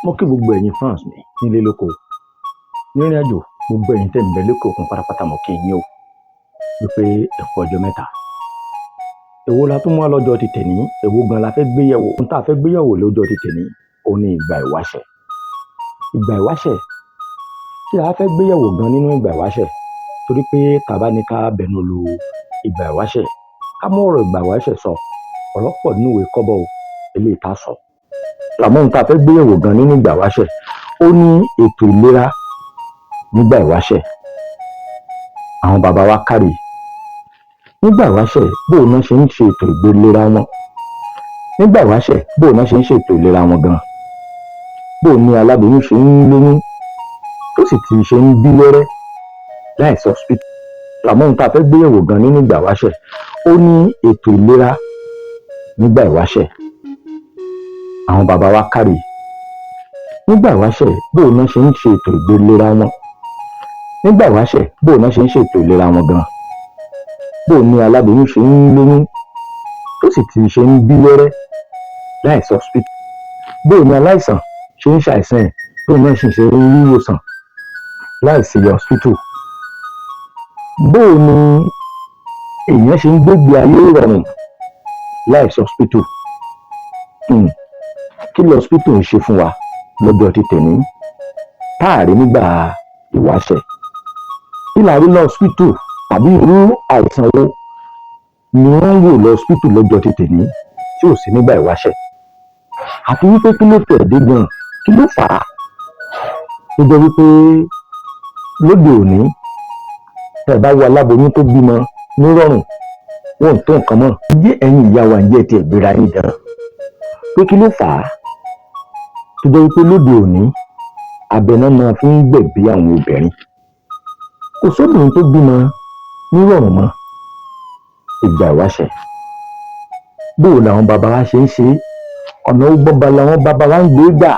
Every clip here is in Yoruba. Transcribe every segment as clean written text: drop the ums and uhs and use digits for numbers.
Mo kí gbogbo ẹ̀yin fans mi nílé lóko nírìn àjò, gbogbo ẹ̀yin tẹ́ ń bẹ lókè òkun pátápátá mo kí yín o wípé ẹ kú ọjọ́ mẹ́ta. Èwo la tún mú lọ́jọ́ ti tèní, èwo gan la fẹ́ gbé yẹ̀wò. Ohun tá a fẹ́ gbé yẹ̀wò lọ́jọ́ ti tèní ó ní ìgbà ìwáṣẹ̀. Ìgbà ìwáṣẹ̀ tí a fẹ́ gbé yẹ̀wò gan nínú ìgbà ìwáṣẹ̀, torí pé tàbá ní ká bẹnu lu ìgbà ìwáṣẹ̀, ká mú ọ̀rọ̀ ìgbà ìwáṣẹ̀ sọ, ọ̀rọ̀ pọ̀ nínú ìwé kọ́bọ̀ o, eléyìí tá sọ. Àmọ́ ohun tá a fẹ́ gbé yẹ̀wò gan nínú ìgbà ìwáṣẹ̀ ó ní ètò ìlera nígbà ìwáṣẹ̀. Àwọn bàbá wa kárí nígbà ìwáṣẹ̀ bóò náà ṣe ń ṣe ètò ìlera wọn. Nígbà ìwáṣẹ̀ bóò náà ṣe ń ṣe ètò ìlera wọn gan. Bóò ní aláboyún ṣe ń lóyún tó sì ti ṣe ń bí wẹ́rẹ́ láìsí hospital. Àmọ́ ohun tá a fẹ́ gbé yẹ̀wò gan nínú ìgbà ìwáṣẹ̀ ó ní ètò ìlera nígbà ìwáṣẹ̀. Àwọn bàbá wa kárí nígbà ìwáṣẹ̀ bóò náà ṣe ń ṣe ètò ìlera wọn. Nígbà ìwáṣẹ̀ bóò náà ṣe ń ṣe ètò ìlera wọn gan. Bóò ní aláboyún ṣe ń lóyún tó sì ti ṣe ń bí wẹ́rẹ́ láìsí hospital. Bóò ní aláìsàn ṣe ń ṣàìsàn tó náà sì ṣe ń rí ìwòsàn láìsí hospital. Bóò ní èèyàn ṣe ń gbégbé ayé ìrọ̀rùn láìsí hospital. Kí ni hospital ń ṣe fún wa lọ́jọ́ ti tèní táàrí nígbà ìwáṣẹ̀? Kí la rí lọ hospital tàbí irú àìsàn wo ni wọ́n wò lọ hospital lọ́jọ́ ti tèní tí ò sí nígbà ìwáṣẹ̀? Àti wípé kí ló tẹ̀ dé gan, kí ló fà á tó jẹ́ wípé lóde òní tẹ́ bá wo aláboyún tó bímọ nírọ̀rùn wọn ò tó nǹkan mọ́. Ǹjẹ́ ẹ̀yin ìyá wa ǹjẹ́ ti ẹ̀gbéra yín gan pé kí ló fà á tó jẹ́ wípé lóde òní abẹ́ná máa fi ń gbẹ̀bí àwọn obìnrin? Kò sóbìnrin tó bímọ nírọ̀rùn mọ́. Ìgbà ìwáṣẹ̀ bóò làwọn bàbá wa ṣe ń ṣe, ọ̀nà gbọ́nba làwọn bàbá wa ń gbé gbà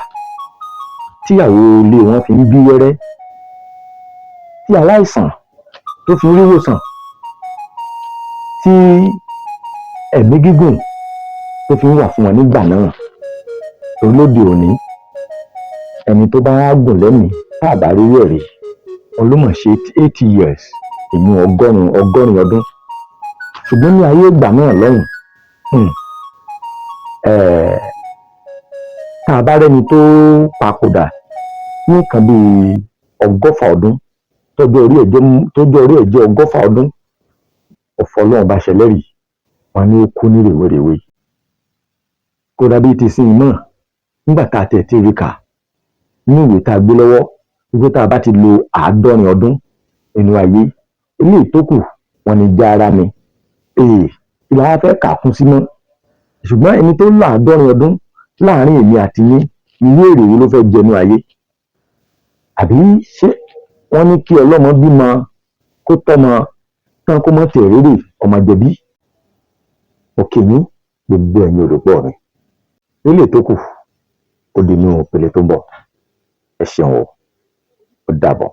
tíyàwó ilé wọn fi ń bí wẹ́rẹ́, tí aláìsàn tó fi ń rí ìwòsàn, tí ẹ̀mí gígùn tó fi ń wà fún wọn nígbà náà. Torí lóde òní ẹni tó bá gùn lẹ́mìí tá a bá rí rẹ̀ rí olómọ̀ ṣe 80 years, èyí ọgọ́rùn-ún ọdún. Ṣùgbọ́n ní ayé ìgbà náà lọ́hùn, tá a bá rẹ́ni tó papòdà ní nǹkan bíi 100 ọdún tọ́jọ́ orí ẹ̀ jẹ́ 100 ọdún, ọ̀fọ̀ Ọlọ́run bá ṣẹlẹ́rì wọn ni ó kú ní rèwerèwe. Kò dàbí ti sin náà nígbà tá a tẹ̀ tí rí kà ní ìwé tá a gbé lọ́wọ́ wípé tá a bá ti lo 70 ọdún nínú ayé, eléyìí tó kù wọn ni jára ni. Ìlà wa fẹ́ kà kún sí mọ́. Ṣùgbọ́n ẹni tó lo 70 ọdún láàrin èmi àti yín irú èrè wo ló fẹ́ jẹnu ayé? Àbí ṣé wọ́n ní kí ọlọ́mọ bímọ kó tọ́mọ tán kó mọ́ tẹ̀ rérè ọmọ jẹ̀bí? Òkè yín gbogbo ẹ̀yin olùgbọ́ mi, eléyìí tó kù ó di inú ìpele tó ń bọ̀. Ẹ ṣeun o, ó dàbọ̀.